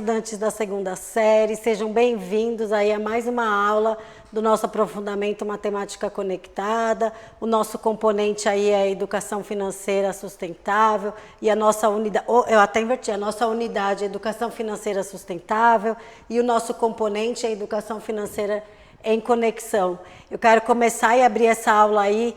estudantes da segunda série, sejam bem-vindos aí a mais uma aula do nosso aprofundamento matemática conectada. O nosso componente aí é a educação financeira sustentável e a nossa unidade, eu até inverti, a nossa unidade é educação financeira sustentável e o nosso componente é a educação financeira em conexão. Eu quero começar e abrir essa aula aí,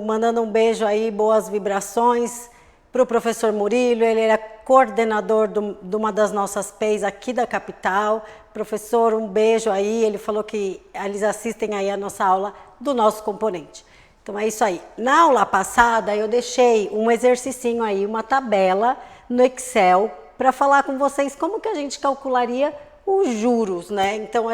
mandando um beijo aí, boas vibrações para o professor Murilo. Ele era coordenador de uma das nossas PEIs aqui da capital. Professor, um beijo aí. Ele falou que eles assistem aí a nossa aula do nosso componente. Então é isso aí. Na aula passada eu deixei um exercicinho aí, uma tabela no Excel para falar com vocês como que a gente calcularia os juros, né? Então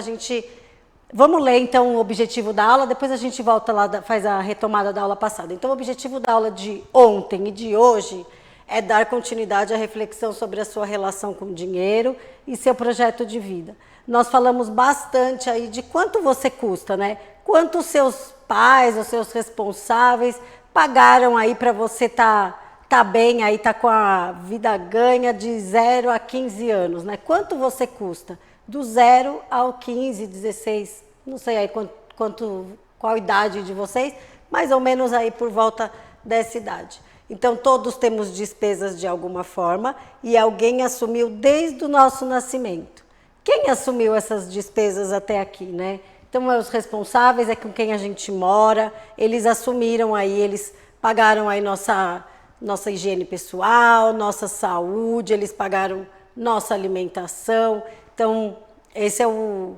vamos ler então o objetivo da aula, depois a gente volta lá, faz a retomada da aula passada. Então o objetivo da aula de ontem e de hoje é dar continuidade à reflexão sobre a sua relação com o dinheiro e seu projeto de vida. Nós falamos bastante aí de quanto você custa, né? Quanto os seus pais, os seus responsáveis pagaram aí para você tá bem aí, tá com a vida ganha de 0 a 15 anos, né? Quanto você custa? Do 0 ao 15, 16, não sei aí qual a idade de vocês, mais ou menos aí por volta dessa idade. Então, todos temos despesas de alguma forma e alguém assumiu desde o nosso nascimento. Quem assumiu essas despesas até aqui, né? Então, os responsáveis é com quem a gente mora, eles assumiram aí, eles pagaram aí nossa higiene pessoal, nossa saúde, eles pagaram nossa alimentação. Então, esse é o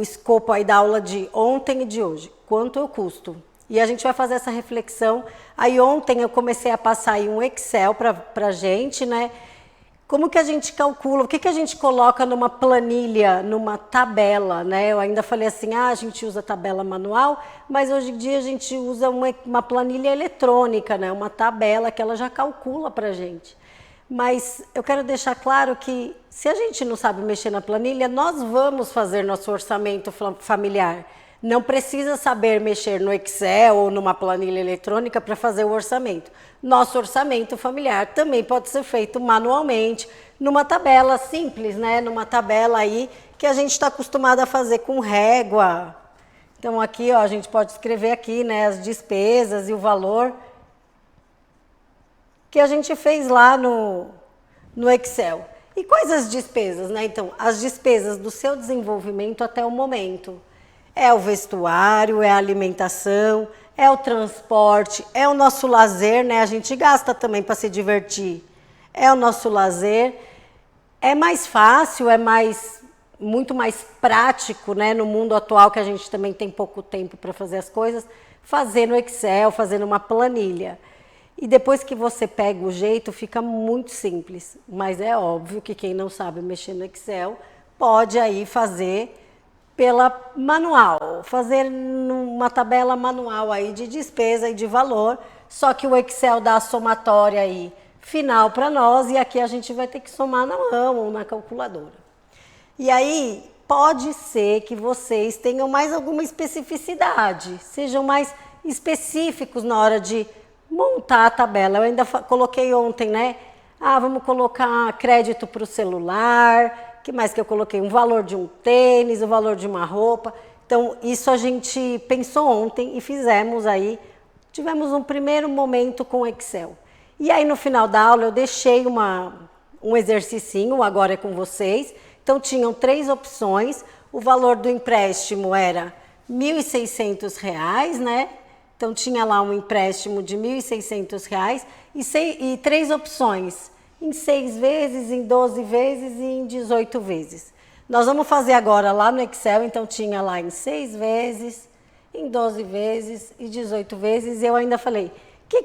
escopo aí da aula de ontem e de hoje. Quanto eu custo? E a gente vai fazer essa reflexão. Aí ontem eu comecei a passar aí um Excel para a gente, né? Como que a gente calcula, o que a gente coloca numa planilha, numa tabela, né? Eu ainda falei assim, a gente usa tabela manual, mas hoje em dia a gente usa uma planilha eletrônica, né? Uma tabela que ela já calcula para a gente. Mas eu quero deixar claro que se a gente não sabe mexer na planilha, nós vamos fazer nosso orçamento familiar. Não precisa saber mexer no Excel ou numa planilha eletrônica para fazer o orçamento. Nosso orçamento familiar também pode ser feito manualmente, numa tabela simples, né? Numa tabela aí que a gente está acostumado a fazer com régua. Então aqui, ó, a gente pode escrever aqui, né, as despesas e o valor que a gente fez lá no Excel. E quais as despesas, né? Então, as despesas do seu desenvolvimento até o momento. É o vestuário, é a alimentação, é o transporte, é o nosso lazer, né? A gente gasta também para se divertir. É o nosso lazer. É mais fácil, muito mais prático, né? No mundo atual, que a gente também tem pouco tempo para fazer as coisas, fazer no Excel, fazer numa planilha. E depois que você pega o jeito, fica muito simples. Mas é óbvio que quem não sabe mexer no Excel pode aí fazer pela manual, fazer numa tabela manual aí de despesa e de valor, só que o Excel dá a somatória aí final para nós e aqui a gente vai ter que somar na mão ou na calculadora. E aí pode ser que vocês tenham mais alguma especificidade, sejam mais específicos na hora de montar a tabela. Eu ainda coloquei ontem, né? Vamos colocar crédito para o celular. Que mais que eu coloquei? Um valor de um tênis, o valor de uma roupa. Então, isso a gente pensou ontem e fizemos aí. Tivemos um primeiro momento com o Excel. E aí, no final da aula, eu deixei um exercicinho, agora é com vocês. Então, tinham 3 opções. O valor do empréstimo era R$ 1.600, né? Então, tinha lá um empréstimo de R$ 1.600 e 3 opções, em 6 vezes, em 12 vezes e em 18 vezes. Nós vamos fazer agora lá no Excel, então tinha lá em 6 vezes, em 12 vezes e 18 vezes. E eu ainda falei,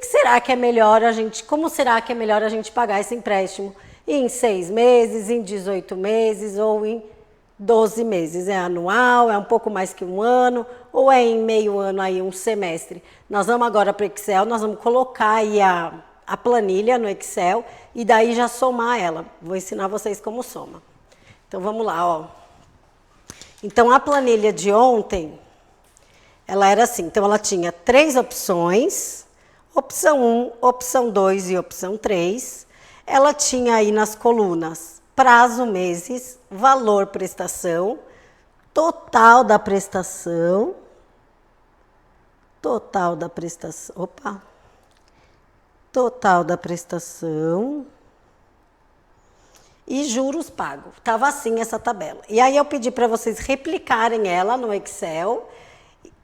será que é melhor como será que é melhor a gente pagar esse empréstimo? Em 6 meses, em 18 meses ou em 12 meses, é anual, é um pouco mais que um ano, ou é em meio ano aí, um semestre. Nós vamos agora para o Excel, nós vamos colocar aí a planilha no Excel e daí já somar ela. Vou ensinar vocês como soma. Então vamos lá, ó. Então a planilha de ontem, ela era assim, então ela tinha 3 opções, opção 1, opção 2 e opção 3. Ela tinha aí nas colunas prazo meses, valor prestação, total da prestação, total da prestação e juros pagos. Estava assim essa tabela. E aí eu pedi para vocês replicarem ela no Excel,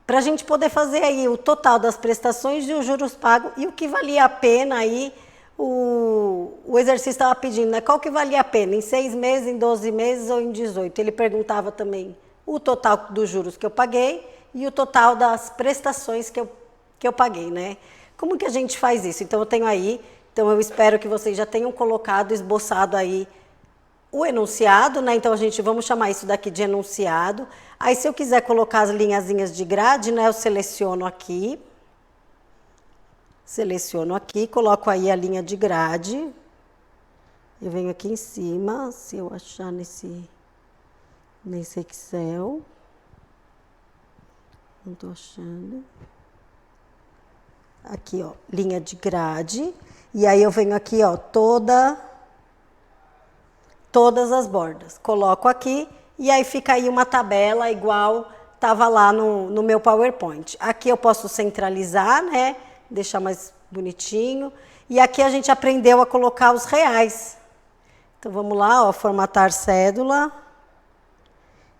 para a gente poder fazer aí o total das prestações e os juros pagos e o que valia a pena aí, o exercício estava pedindo, né? Qual que valia a pena, em 6 meses, em 12 meses ou em 18? Ele perguntava também o total dos juros que eu paguei e o total das prestações que eu paguei, né? Como que a gente faz isso? Então, eu tenho aí, então eu espero que vocês já tenham colocado, esboçado aí o enunciado, né? Então, vamos chamar isso daqui de enunciado. Aí, se eu quiser colocar as linhazinhas de grade, né? Eu seleciono aqui, coloco aí a linha de grade. Eu venho aqui em cima, se eu achar nesse Excel. Não estou achando. Aqui, ó, linha de grade. E aí eu venho aqui, ó, todas as bordas. Coloco aqui e aí fica aí uma tabela igual estava lá no meu PowerPoint. Aqui eu posso centralizar, né? Deixar mais bonitinho. E aqui a gente aprendeu a colocar os reais. Então vamos lá, ó, formatar cédula.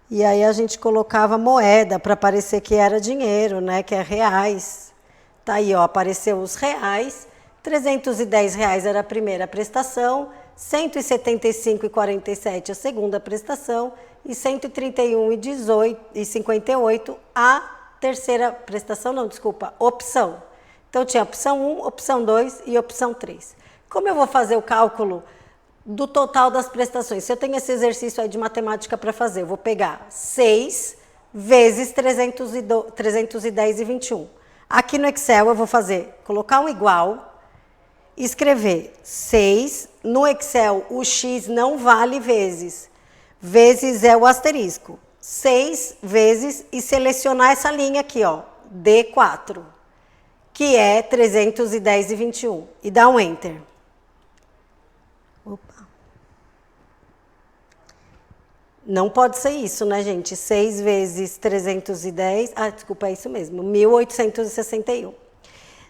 E aí a gente colocava moeda para parecer que era dinheiro, né? Que é reais. Tá aí, ó, apareceu os reais. R$310 era a primeira prestação, R$175,47 a segunda prestação e R$131,58 a terceira prestação, não, desculpa, opção. Então tinha opção 1, opção 2 e opção 3. Como eu vou fazer o cálculo do total das prestações? Se eu tenho esse exercício aí de matemática para fazer, eu vou pegar 6 vezes 310,21. Aqui no Excel eu vou colocar um igual, escrever 6, no Excel o X não vale vezes, vezes é o asterisco, 6 vezes e selecionar essa linha aqui, ó, D4, que é 310,21 e dar um Enter. Opa. Não pode ser isso, né, gente? 6 vezes 310, desculpa, é isso mesmo, 1.861.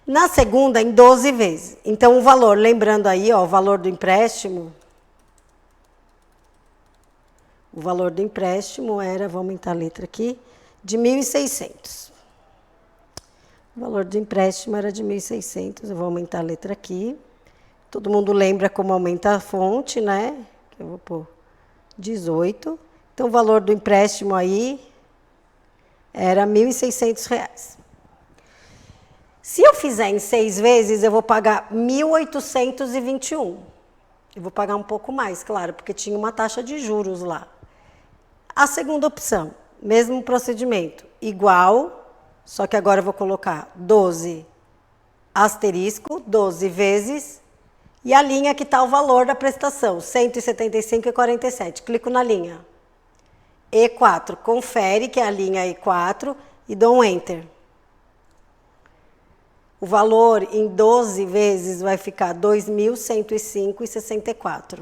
Na segunda, em 12 vezes. Então, o valor, lembrando aí, ó, o valor do empréstimo. O valor do empréstimo era, vou aumentar a letra aqui, de 1.600. O valor do empréstimo era de 1.600, eu vou aumentar a letra aqui. Todo mundo lembra como aumenta a fonte, né? Que eu vou pôr 18. Então, o valor do empréstimo aí era R$1.600. Se eu fizer em 6 vezes, eu vou pagar 1.821. Eu vou pagar um pouco mais, claro, porque tinha uma taxa de juros lá. A segunda opção, mesmo procedimento, igual, só que agora eu vou colocar 12 asterisco, 12 vezes, e a linha que está o valor da prestação, 175,47. Clico na linha. E4, confere que é a linha E4 e dou um Enter. O valor em 12 vezes vai ficar 2.105,64.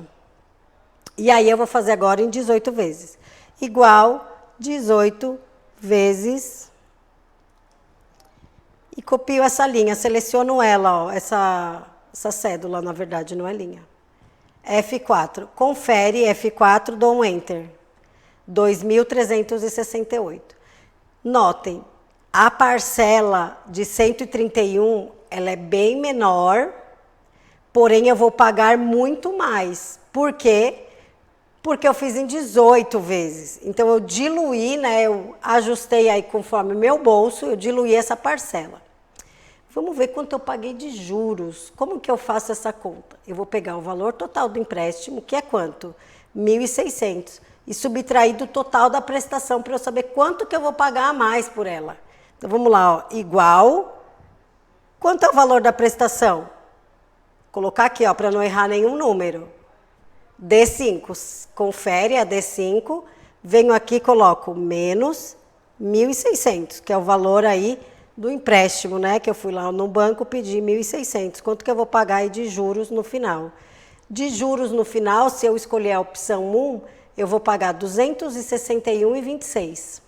E aí eu vou fazer agora em 18 vezes. Igual 18 vezes. E copio essa linha, seleciono ela, ó, essa cédula, na verdade, não é linha. F4, confere F4, dou um Enter. 2.368. Notem, a parcela de 131, ela é bem menor, porém eu vou pagar muito mais. Por quê? Porque eu fiz em 18 vezes. Então, eu diluí, né, eu ajustei aí conforme o meu bolso, eu diluí essa parcela. Vamos ver quanto eu paguei de juros. Como que eu faço essa conta? Eu vou pegar o valor total do empréstimo, que é quanto? 1.600. E subtrair do total da prestação para eu saber quanto que eu vou pagar a mais por ela. Então, vamos lá, ó, igual. Quanto é o valor da prestação? Vou colocar aqui, ó, para não errar nenhum número. D5, confere a D5. Venho aqui e coloco menos 1.600, que é o valor aí do empréstimo, né? Que eu fui lá no banco, pedi 1.600. Quanto que eu vou pagar aí de juros no final? De juros no final, se eu escolher a opção 1, eu vou pagar R$ 261,26.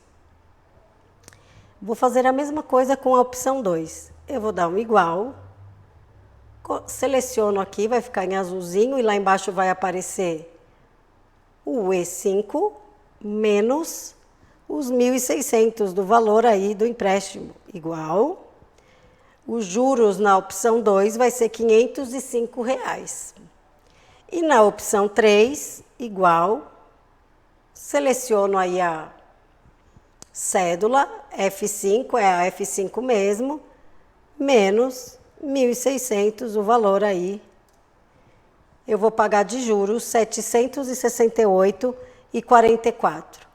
Vou fazer a mesma coisa com a opção 2. Eu vou dar um igual, seleciono aqui, vai ficar em azulzinho e lá embaixo vai aparecer o E5 menos os 1.600 do valor aí do empréstimo, igual. Os juros na opção 2 vai ser R$ 505. E na opção 3, igual, seleciono aí a cédula, F5, é a F5 mesmo, menos 1.600, o valor aí. Eu vou pagar de juros R$ 768,44.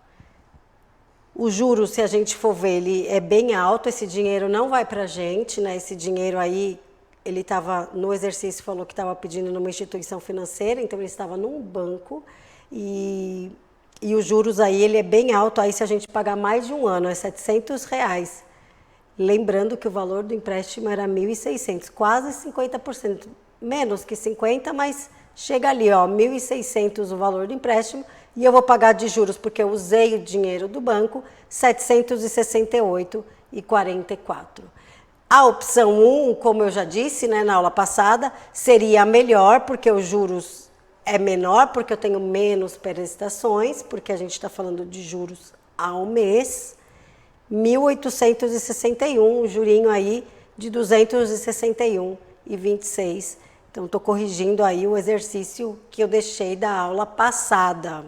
O juros, se a gente for ver, ele é bem alto, esse dinheiro não vai para a gente, né? Esse dinheiro aí, ele estava, no exercício falou que estava pedindo numa instituição financeira, então ele estava num banco, e os juros aí, ele é bem alto, aí se a gente pagar mais de um ano, é R$ 700. Lembrando que o valor do empréstimo era 1.600, quase 50%, menos que 50%, mas chega ali, ó, 1.600 o valor do empréstimo, e eu vou pagar de juros, porque eu usei o dinheiro do banco, R$ 768,44. A opção 1, como eu já disse, né, na aula passada, seria a melhor, porque os juros é menor, porque eu tenho menos prestações, porque a gente está falando de juros ao mês, 1.861, um jurinho aí de 261,26. Então, estou corrigindo aí o exercício que eu deixei da aula passada,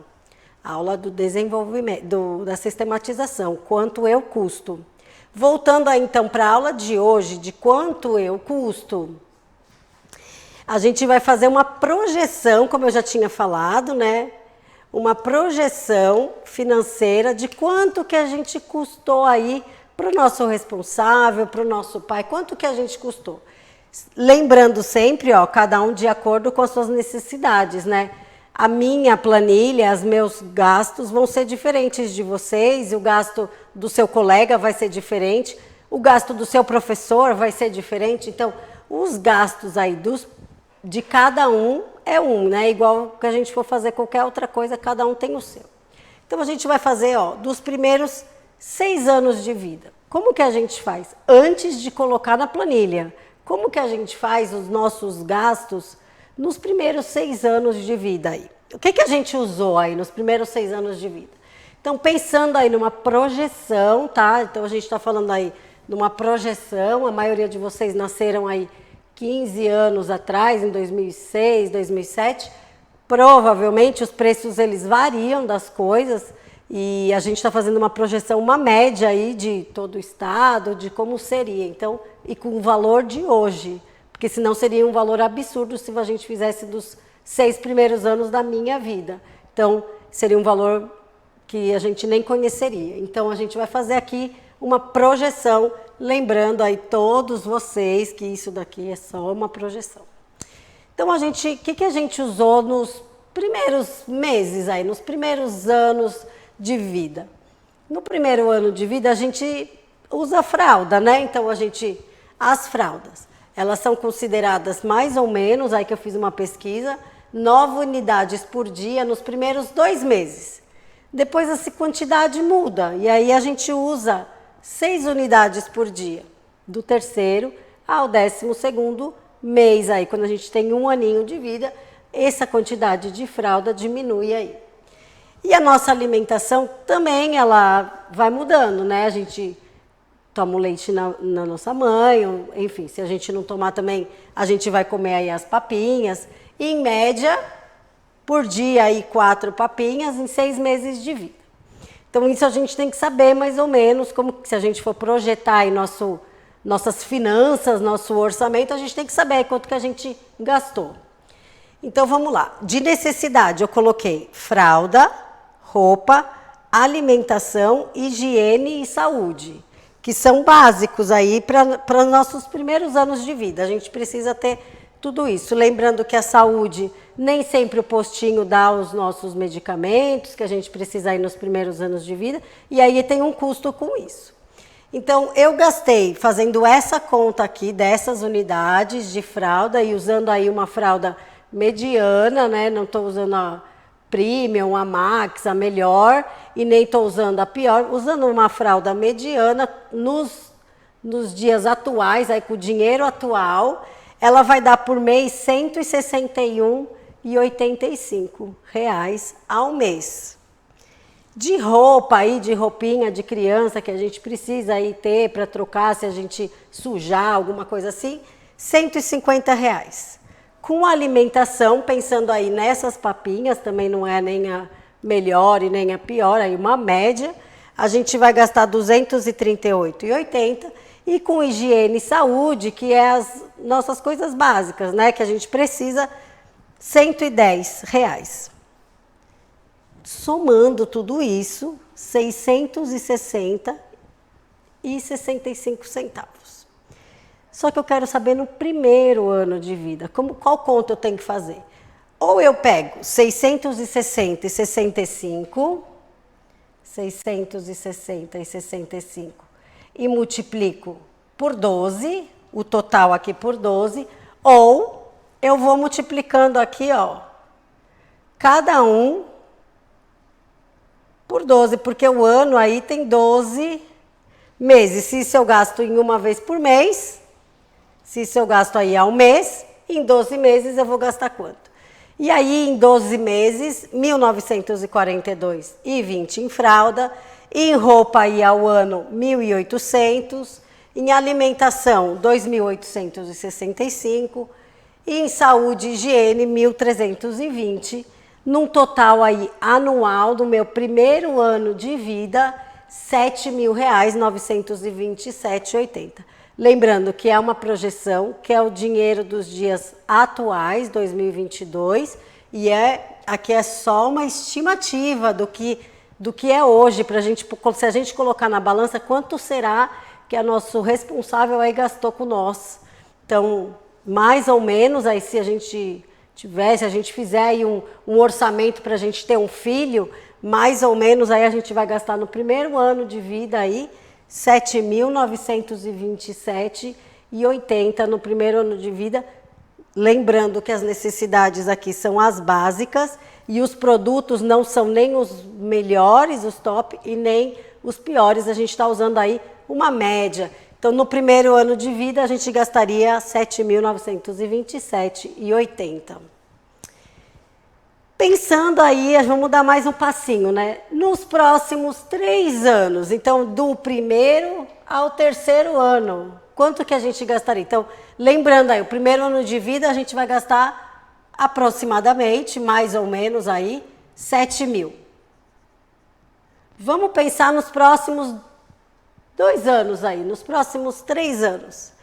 a aula do desenvolvimento, da sistematização, quanto eu custo. Voltando aí, então, para a aula de hoje, de quanto eu custo, a gente vai fazer uma projeção, como eu já tinha falado, né? Uma projeção financeira de quanto que a gente custou aí para o nosso responsável, para o nosso pai, quanto que a gente custou. Lembrando sempre, ó, cada um de acordo com as suas necessidades, né? A minha planilha, os meus gastos vão ser diferentes de vocês, o gasto do seu colega vai ser diferente, o gasto do seu professor vai ser diferente. Então, os gastos aí de cada um é um, né? Igual que a gente for fazer qualquer outra coisa, cada um tem o seu. Então, a gente vai fazer, ó, dos primeiros 6 anos de vida. Como que a gente faz? Antes de colocar na planilha, como que a gente faz os nossos gastos nos primeiros 6 anos de vida aí? O que a gente usou aí nos primeiros 6 anos de vida? Então, pensando aí numa projeção, tá? Então, a gente está falando aí numa projeção, a maioria de vocês nasceram aí 15 anos atrás, em 2006, 2007, provavelmente os preços eles variam das coisas e a gente está fazendo uma projeção, uma média aí de todo o estado, de como seria, então, e com o valor de hoje, porque senão seria um valor absurdo se a gente fizesse dos 6 primeiros anos da minha vida. Então, seria um valor que a gente nem conheceria. Então, a gente vai fazer aqui uma projeção, lembrando aí todos vocês que isso daqui é só uma projeção. Então, o que a gente usou nos primeiros meses aí, nos primeiros anos de vida? No primeiro ano de vida, a gente usa fralda, né? Então, as fraldas, elas são consideradas mais ou menos, aí que eu fiz uma pesquisa, 9 unidades por dia nos primeiros 2 meses. Depois, essa quantidade muda, e aí a gente usa 6 unidades por dia, do terceiro ao 12º mês, aí, quando a gente tem 1 aninho de vida, essa quantidade de fralda diminui aí. E a nossa alimentação também, ela vai mudando, né? A gente toma o leite na nossa mãe, enfim, se a gente não tomar também, a gente vai comer aí as papinhas, e em média, por dia aí 4 papinhas em 6 meses de vida. Então, isso a gente tem que saber mais ou menos, como se a gente for projetar aí nossas finanças, nosso orçamento, a gente tem que saber quanto que a gente gastou. Então, vamos lá. De necessidade, eu coloquei fralda, roupa, alimentação, higiene e saúde, que são básicos aí para nossos primeiros anos de vida. A gente precisa ter tudo isso. Lembrando que a saúde, nem sempre o postinho dá os nossos medicamentos, que a gente precisa ir nos primeiros anos de vida, e aí tem um custo com isso. Então, eu gastei, fazendo essa conta aqui, dessas unidades de fralda, e usando aí uma fralda mediana, né? Não estou usando a Premium, a Max, a melhor, e nem estou usando a pior, usando uma fralda mediana nos dias atuais, aí com o dinheiro atual, ela vai dar por mês R$ 161,85 ao mês. De roupa aí, de roupinha de criança que a gente precisa aí ter para trocar se a gente sujar, alguma coisa assim, R$ 150. Com alimentação, pensando aí nessas papinhas, também não é nem a melhor e nem a pior, aí uma média, a gente vai gastar R$ 238,80. E com higiene e saúde, que é as nossas coisas básicas, né? Que a gente precisa, R$ 110. Somando tudo isso, R$ 660,65. Só que eu quero saber no primeiro ano de vida, qual conta eu tenho que fazer? Ou eu pego 660,65, e multiplico por 12, o total aqui por 12, ou eu vou multiplicando aqui, ó, cada um por 12, porque o ano aí tem 12 meses. Se isso eu gasto em uma vez por mês, se isso eu gasto aí ao mês, em 12 meses eu vou gastar quanto? E aí, em 12 meses, R$ 1.942,20 em fralda, em roupa aí ao ano, R$ 1.800, em alimentação, R$ 2.865, e em saúde e higiene, R$ 1.320, num total aí anual do meu primeiro ano de vida, R$ 7.927,80. Lembrando que é uma projeção, que é o dinheiro dos dias atuais, 2022, e aqui é só uma estimativa do que é hoje, pra gente, se a gente colocar na balança, quanto será que a nosso responsável aí gastou com nós. Então, mais ou menos, aí se a gente fizer aí um orçamento para a gente ter um filho, mais ou menos aí a gente vai gastar no primeiro ano de vida aí, R$ 7.927,80 no primeiro ano de vida. Lembrando que as necessidades aqui são as básicas e os produtos não são nem os melhores, os top, e nem os piores. A gente está usando aí uma média. Então, no primeiro ano de vida, a gente gastaria R$ 7.927,80. Pensando aí, vamos dar mais um passinho, né? Nos próximos 3 anos, então, do primeiro ao terceiro ano, quanto que a gente gastaria? Então, lembrando aí, o primeiro ano de vida, a gente vai gastar aproximadamente, mais ou menos aí, 7 mil. Vamos pensar nos próximos 2 anos aí, nos próximos 3 anos.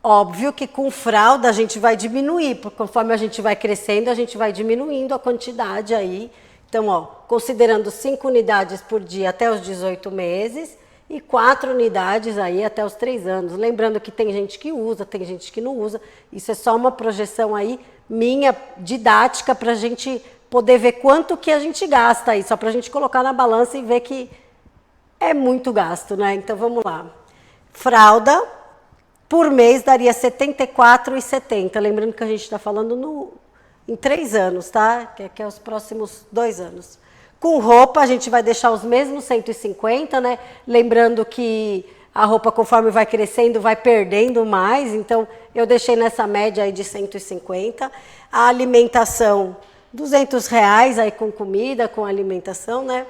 Óbvio que com fralda a gente vai diminuir, porque conforme a gente vai crescendo, a gente vai diminuindo a quantidade aí. Então, ó, considerando 5 unidades por dia até os 18 meses e 4 unidades aí até os 3 anos. Lembrando que tem gente que usa, tem gente que não usa. Isso é só uma projeção aí minha, didática, para a gente poder ver quanto que a gente gasta aí, só para a gente colocar na balança e ver que é muito gasto, né? Então, vamos lá. Fralda por mês daria R$ 74,70. Lembrando que a gente está falando em 3 anos, tá? Que é os próximos 2 anos. Com roupa, a gente vai deixar os mesmos 150, né? Lembrando que a roupa, conforme vai crescendo, vai perdendo mais. Então, eu deixei nessa média aí de 150. A alimentação, R$ 200 aí com comida, com alimentação, né?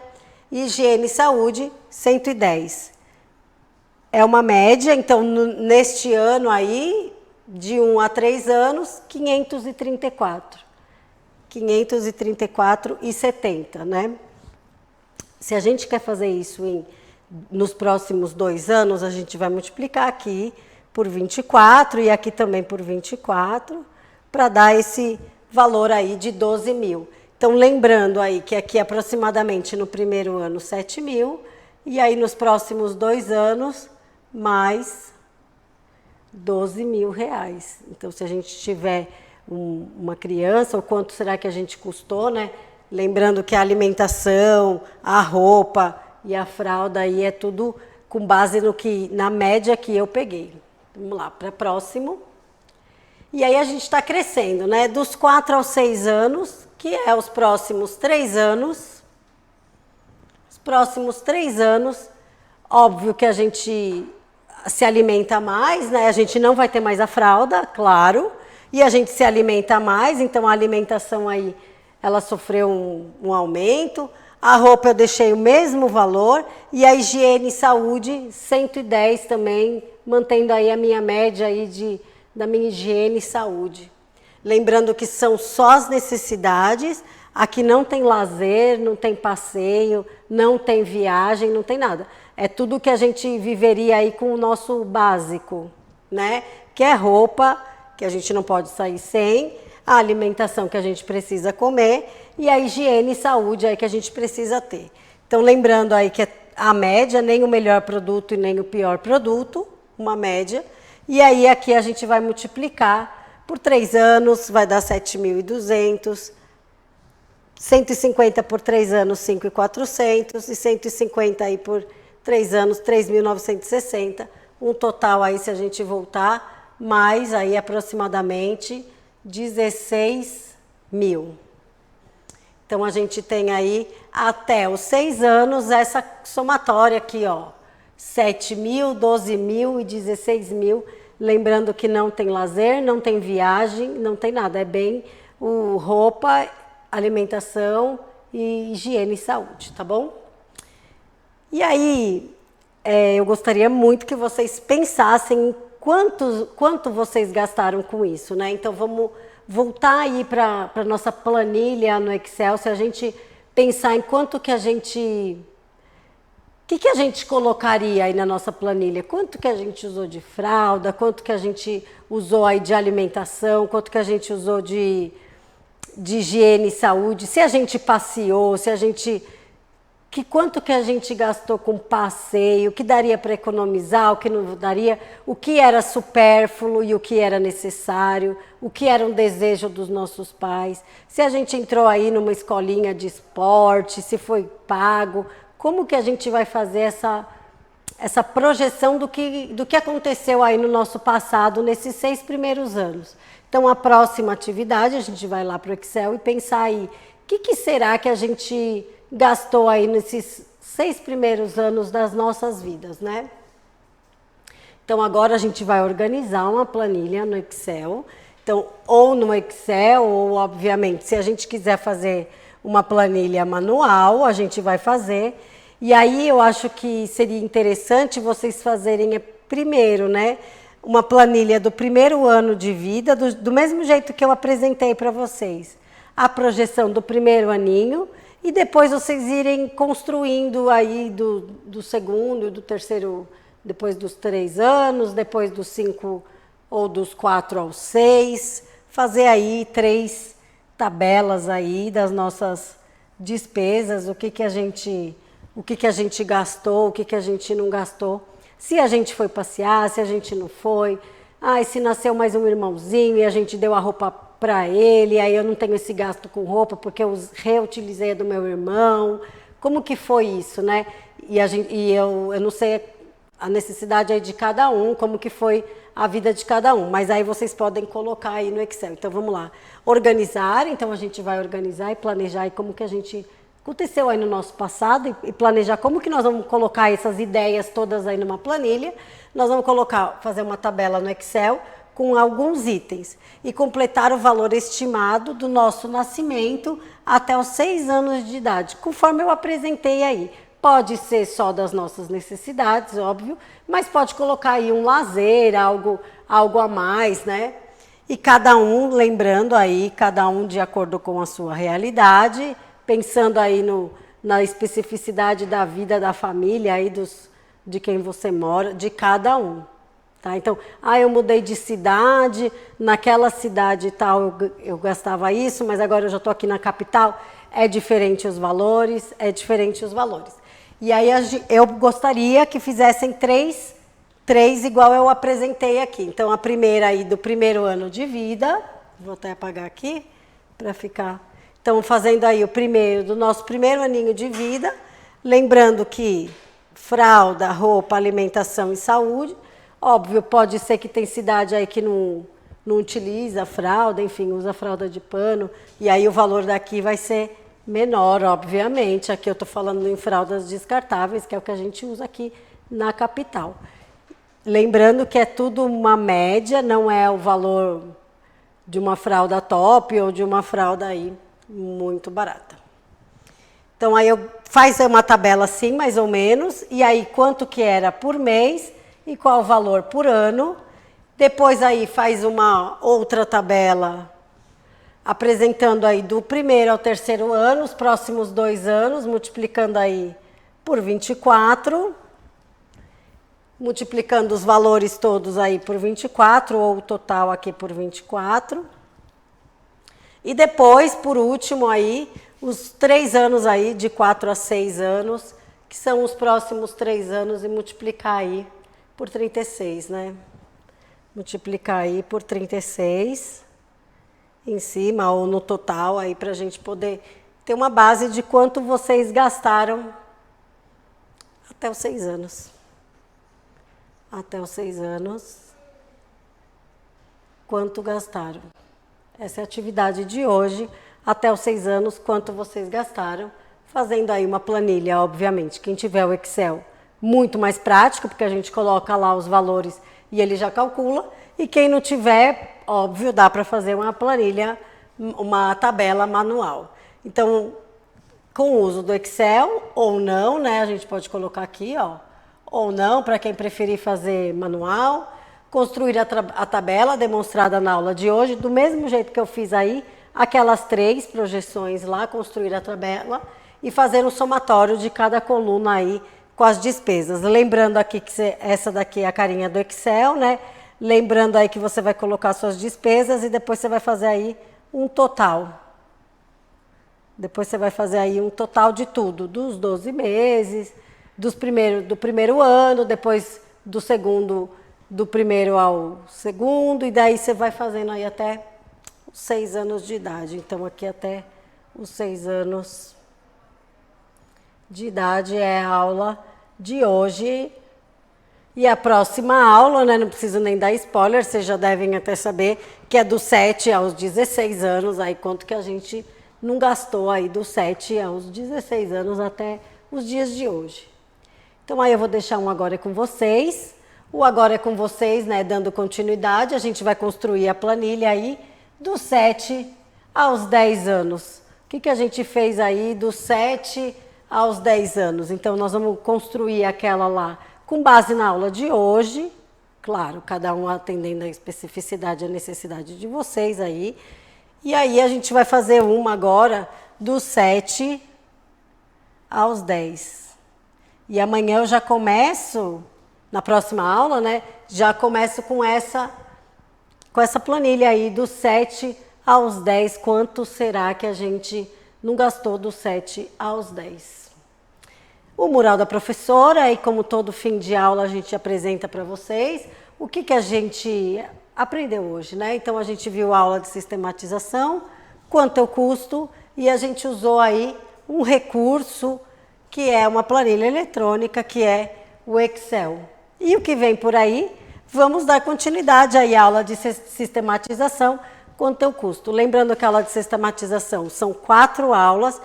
Higiene e saúde, 110. É uma média, então, neste ano aí, de 1 a 3 anos, 534. 534,70, né? Se a gente quer fazer isso nos próximos 2 anos, a gente vai multiplicar aqui por 24 e aqui também por 24, para dar esse valor aí de 12 mil. Então, lembrando aí que aqui aproximadamente no primeiro ano 7 mil, e aí nos próximos 2 anos, mais R$ 12 mil. Então, se a gente tiver uma criança, o quanto será que a gente custou, né? Lembrando que a alimentação, a roupa e a fralda aí é tudo com base na média que eu peguei. Vamos lá, para próximo. E aí a gente está crescendo, né? Dos 4 aos 6 anos, que é os próximos 3 anos. Os próximos 3 anos, óbvio que a gente se alimenta mais, né? A gente não vai ter mais a fralda, claro. E a gente se alimenta mais, então a alimentação aí, ela sofreu um aumento. A roupa eu deixei o mesmo valor. E a higiene e saúde, 110 também, mantendo aí a minha média aí da minha higiene e saúde. Lembrando que são só as necessidades, aqui não tem lazer, não tem passeio, não tem viagem, não tem nada. É tudo que a gente viveria aí com o nosso básico, né? Que é roupa, que a gente não pode sair sem, a alimentação que a gente precisa comer e a higiene e saúde aí que a gente precisa ter. Então, lembrando aí que a média, nem o melhor produto e nem o pior produto, uma média. E aí aqui a gente vai multiplicar por 3 anos, vai dar 7.200, 150 por 3 anos, 5.400 e 150 aí por 3 anos, 3.960. Um total aí, se a gente voltar, mais aí aproximadamente 16 mil. Então, a gente tem aí até os 6 anos essa somatória aqui, ó. 7 mil, 12 mil e 16 mil. Lembrando que não tem lazer, não tem viagem, não tem nada. É bem roupa, alimentação e higiene e saúde, tá bom? E aí, eu gostaria muito que vocês pensassem em quanto vocês gastaram com isso, né? Então, vamos voltar aí para a nossa planilha no Excel, se a gente pensar em quanto que a gente... O que a gente colocaria aí na nossa planilha? Quanto que a gente usou de fralda, quanto que a gente usou aí de alimentação, quanto que a gente usou de higiene e saúde, se a gente passeou, se a gente... quanto que a gente gastou com passeio, o que daria para economizar, o que não daria, o que era supérfluo e o que era necessário, o que era um desejo dos nossos pais, se a gente entrou aí numa escolinha de esporte, se foi pago, como que a gente vai fazer essa projeção do que aconteceu aí no nosso passado nesses 6 primeiros anos. Então, a próxima atividade, a gente vai lá para o Excel e pensar aí, o que será que a gente gastou aí nesses 6 primeiros anos das nossas vidas, né? Então, agora a gente vai organizar uma planilha no Excel. Então, ou no Excel, ou, obviamente, se a gente quiser fazer uma planilha manual, a gente vai fazer. E aí, eu acho que seria interessante vocês fazerem primeiro, né? Uma planilha do primeiro ano de vida, do mesmo jeito que eu apresentei para vocês. A projeção do primeiro aninho, e depois vocês irem construindo aí do segundo, do terceiro, depois dos 3 anos, depois dos 5 ou dos 4 aos 6, fazer aí 3 tabelas aí das nossas despesas, o que a gente gastou, o que a gente não gastou, se a gente foi passear, se a gente não foi, e se nasceu mais um irmãozinho e a gente deu a roupa para ele, aí eu não tenho esse gasto com roupa porque eu reutilizei a do meu irmão. Como que foi isso, né? E eu não sei a necessidade aí de cada um, como que foi a vida de cada um, mas aí vocês podem colocar aí no Excel. Então vamos lá, organizar, então a gente vai organizar e planejar aí como que a gente aconteceu aí no nosso passado e planejar como que nós vamos colocar essas ideias todas aí numa planilha. Nós vamos fazer uma tabela no Excel com alguns itens e completar o valor estimado do nosso nascimento até os 6 anos de idade, conforme eu apresentei aí. Pode ser só das nossas necessidades, óbvio, mas pode colocar aí um lazer, algo a mais, né? E cada um, lembrando aí, cada um de acordo com a sua realidade, pensando aí na especificidade da vida da família, aí de quem você mora, de cada um. Tá? Então, eu mudei de cidade, naquela cidade tal eu gastava isso, mas agora eu já estou aqui na capital, é diferente os valores, E aí eu gostaria que fizessem três igual eu apresentei aqui. Então, a primeira aí do primeiro ano de vida, vou até apagar aqui para ficar... Então, fazendo aí o primeiro, do nosso primeiro aninho de vida, lembrando que fralda, roupa, alimentação e saúde. Óbvio, pode ser que tem cidade aí que não não utiliza fralda, enfim, usa fralda de pano, e aí o valor daqui vai ser menor, obviamente. Aqui eu estou falando em fraldas descartáveis, que é o que a gente usa aqui na capital. Lembrando que é tudo uma média, não é o valor de uma fralda top ou de uma fralda aí muito barata. Então aí eu faço uma tabela assim, mais ou menos, e aí quanto que era por mês e qual o valor por ano. Depois aí faz uma outra tabela apresentando aí do primeiro ao terceiro ano, os próximos 2 anos, multiplicando aí por 24, multiplicando os valores todos aí por 24, ou o total aqui por 24. E depois, por último aí, os 3 anos aí, de 4 a 6 anos, que são os próximos 3 anos, e multiplicar aí por 36, né? Multiplicar aí por 36 em cima ou no total aí para a gente poder ter uma base de quanto vocês gastaram até os 6 anos. Até os 6 anos, quanto gastaram. Essa é a atividade de hoje, até os 6 anos, quanto vocês gastaram, fazendo aí uma planilha, obviamente. Quem tiver o Excel, muito mais prático, porque a gente coloca lá os valores e ele já calcula. E quem não tiver, óbvio, dá para fazer uma planilha, uma tabela manual. Então, com o uso do Excel ou não, né? A gente pode colocar aqui, ó, ou não, para quem preferir fazer manual, construir a tabela demonstrada na aula de hoje, do mesmo jeito que eu fiz aí, aquelas 3 projeções lá, construir a tabela e fazer um somatório de cada coluna aí com as despesas. Lembrando aqui que essa daqui é a carinha do Excel, né? Lembrando aí que você vai colocar suas despesas e depois você vai fazer aí um total. Depois você vai fazer aí um total de tudo, dos 12 meses, do primeiro ano, depois do primeiro ao segundo, e daí você vai fazendo aí até os 6 anos de idade. Então, aqui até os 6 anos de idade é a aula de hoje. E a próxima aula, né, não preciso nem dar spoiler, vocês já devem até saber, que é dos 7 aos 16 anos, aí quanto que a gente não gastou aí dos 7 aos 16 anos até os dias de hoje. Então aí eu vou deixar um Agora é com vocês. O Agora é com vocês, né, dando continuidade, a gente vai construir a planilha aí dos 7 aos 10 anos. O que a gente fez aí dos 7 aos 10 anos? Então nós vamos construir aquela lá com base na aula de hoje, claro, cada um atendendo a especificidade e a necessidade de vocês aí. E aí a gente vai fazer uma agora dos 7 aos 10. E amanhã eu já começo, na próxima aula, né, já começo com essa planilha aí dos 7 aos 10, quanto será que a gente não gastou dos 7 aos 10. O mural da professora, e como todo fim de aula a gente apresenta para vocês o que a gente aprendeu hoje, né? Então a gente viu a aula de sistematização, quanto é o custo, e a gente usou aí um recurso que é uma planilha eletrônica, que é o Excel. E o que vem por aí, vamos dar continuidade aí à aula de sistematização, quanto é o custo. Lembrando que a aula de sistematização são 4 aulas,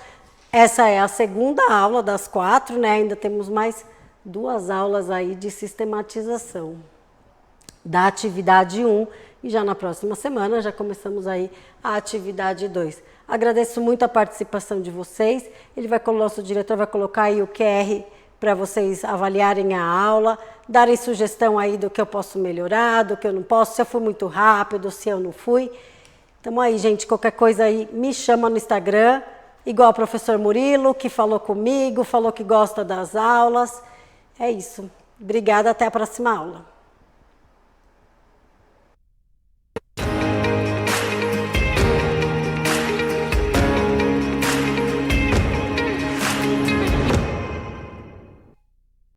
essa é a segunda aula das 4, né? Ainda temos mais 2 aulas aí de sistematização da atividade 1, e já na próxima semana já começamos aí a atividade 2. Agradeço muito a participação de vocês. O nosso diretor vai colocar aí o QR para vocês avaliarem a aula, darem sugestão aí do que eu posso melhorar, do que eu não posso, se eu fui muito rápido, se eu não fui. Então aí, gente, qualquer coisa aí, me chama no Instagram, igual o professor Murilo, que falou comigo, falou que gosta das aulas. É isso. Obrigada, até a próxima aula.